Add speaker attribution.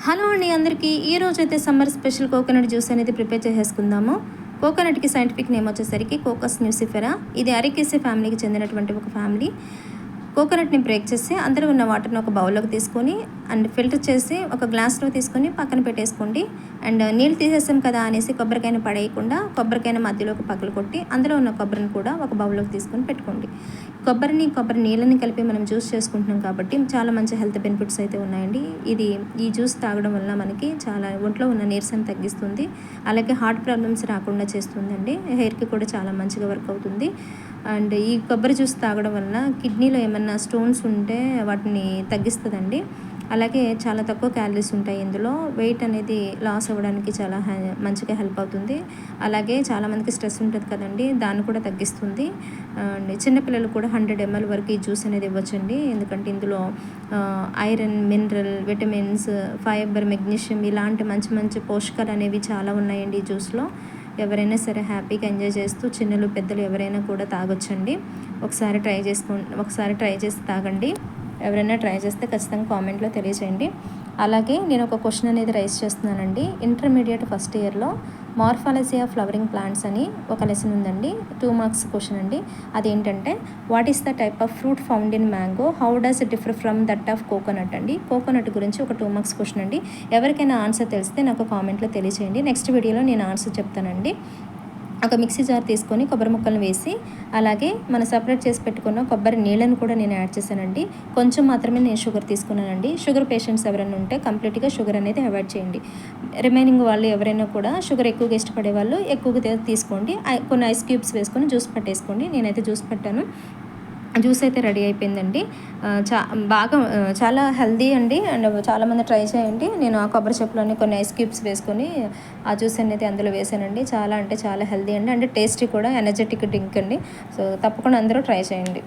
Speaker 1: Hello అండి అందరికీ. ఈరోజైతే సమ్మర్ స్పెషల్ కోకోనట్ జ్యూస్ అనేది ప్రిపేర్ చేసేసుకుందాము. కోకోనట్కి సైంటిఫిక్ నేమ్ వచ్చేసరికి కోకస్ న్యూసిఫెరా. ఇది అరికేసే ఫ్యామిలీకి చెందినటువంటి ఒక ఫ్యామిలీ. కోకోనట్ని బ్రేక్ చేసి అందులో ఉన్న వాటర్ని ఒక బౌల్లోకి తీసుకొని అండ్ ఫిల్టర్ చేసి ఒక గ్లాస్లో తీసుకొని పక్కన పెట్టేసుకోండి. అండ్ నీళ్ళు తీసేసాం కదా అనేసి కొబ్బరికాయను పడేయకుండా కొబ్బరికాయను మధ్యలోకి పక్కలు కొట్టి అందులో ఉన్న కొబ్బరిని కూడా ఒక బౌల్లోకి తీసుకొని పెట్టుకోండి. కొబ్బరి నీళ్ళని కలిపి మనం జ్యూస్ చేసుకుంటున్నాం కాబట్టి చాలా మంచి హెల్త్ బెనిఫిట్స్ అయితే ఉన్నాయండి. ఈ జ్యూస్ తాగడం వల్ల మనకి చాలా ఒంట్లో ఉన్న నీరసం తగ్గిస్తుంది, అలాగే హార్ట్ ప్రాబ్లమ్స్ రాకుండా చేస్తుందండి. హెయిర్కి కూడా చాలా మంచిగా వర్క్ అవుతుంది. అండ్ ఈ కొబ్బరి జ్యూస్ తాగడం వల్ల కిడ్నీలో ఏమన్నా స్టోన్స్ ఉంటే వాటిని తగ్గిస్తుందండి. అలాగే చాలా తక్కువ క్యాలరీస్ ఉంటాయి ఇందులో. వెయిట్ అనేది లాస్ అవ్వడానికి చాలా మంచిగా హెల్ప్ అవుతుంది. అలాగే చాలామందికి స్ట్రెస్ ఉంటుంది కదండి, దాన్ని కూడా తగ్గిస్తుంది. అండ్ చిన్నపిల్లలు కూడా 100 ml వరకు ఈ జ్యూస్ అనేది ఇవ్వచ్చండి. ఎందుకంటే ఇందులో iron, mineral, vitamins, fibre, magnesium ఇలాంటి మంచి మంచి పోషకాలు అనేవి చాలా ఉన్నాయండి ఈ జ్యూస్లో. ఎవరైనా సరే హ్యాపీగా ఎంజాయ్ చేస్తూ చిన్నలు పెద్దలు ఎవరైనా కూడా తాగొచ్చండి. ఒకసారి ట్రై చేసి తాగండి. ఎవరైనా ట్రై చేస్తే ఖచ్చితంగా కామెంట్లో తెలియజేయండి. అలాగే నేను ఒక క్వశ్చన్ అనేది రైజ్ చేస్తున్నానండి. ఇంటర్మీడియట్ ఫస్ట్ ఇయర్లో మార్ఫాలజీ ఆఫ్ ఫ్లవరింగ్ ప్లాంట్స్ అని ఒక లెసన్ ఉందండి. 2 మార్క్స్ క్వశ్చన్ అండి. అదేంటంటే what is the type of fruit found in mango, how does it differ from that of coconut అండి. కోకోనట్ గురించి ఒక 2 మార్క్స్ క్వశ్చన్ అండి. ఎవరికైనా ఆన్సర్ తెలిస్తే నాకు కామెంట్లో తెలియజేయండి. నెక్స్ట్ వీడియోలో నేను ఆన్సర్ చెప్తానండి. ఒక మిక్సీ జార్ తీసుకొని కొబ్బరి ముక్కలను వేసి అలాగే మనం సపరేట్ చేసి పెట్టుకున్న కొబ్బరి నీళ్ళను కూడా నేను యాడ్ చేశానండి. కొంచెం మాత్రమే నేను షుగర్ తీసుకున్నానండి. షుగర్ పేషెంట్స్ ఎవరైనా ఉంటే కంప్లీట్గా షుగర్ అనేది అవాయిడ్ చేయండి. రిమైనింగ్ వాళ్ళు ఎవరైనా కూడా షుగర్ ఎక్కువగా ఇష్టపడే వాళ్ళు ఎక్కువగా తీసుకోండి. కొన్ని ఐస్ క్యూబ్స్ వేసుకొని జ్యూస్ పట్టేసుకోండి. నేనైతే జ్యూస్ పట్టాను. జ్యూస్ అయితే రెడీ అయిపోయిందండి. చాలా హెల్దీ అండి. అండ్ చాలామంది ట్రై చేయండి. నేను ఆ కొబ్బరి చెప్పులోని కొన్ని ఐస్ క్యూబ్స్ వేసుకొని ఆ జ్యూస్ అనేది అందులో వేసానండి. చాలా అంటే చాలా హెల్దీ అండి. అంటే టేస్టీ కూడా, ఎనర్జెటిక్ డ్రింక్ అండి. సో తప్పకుండా అందరూ ట్రై చేయండి.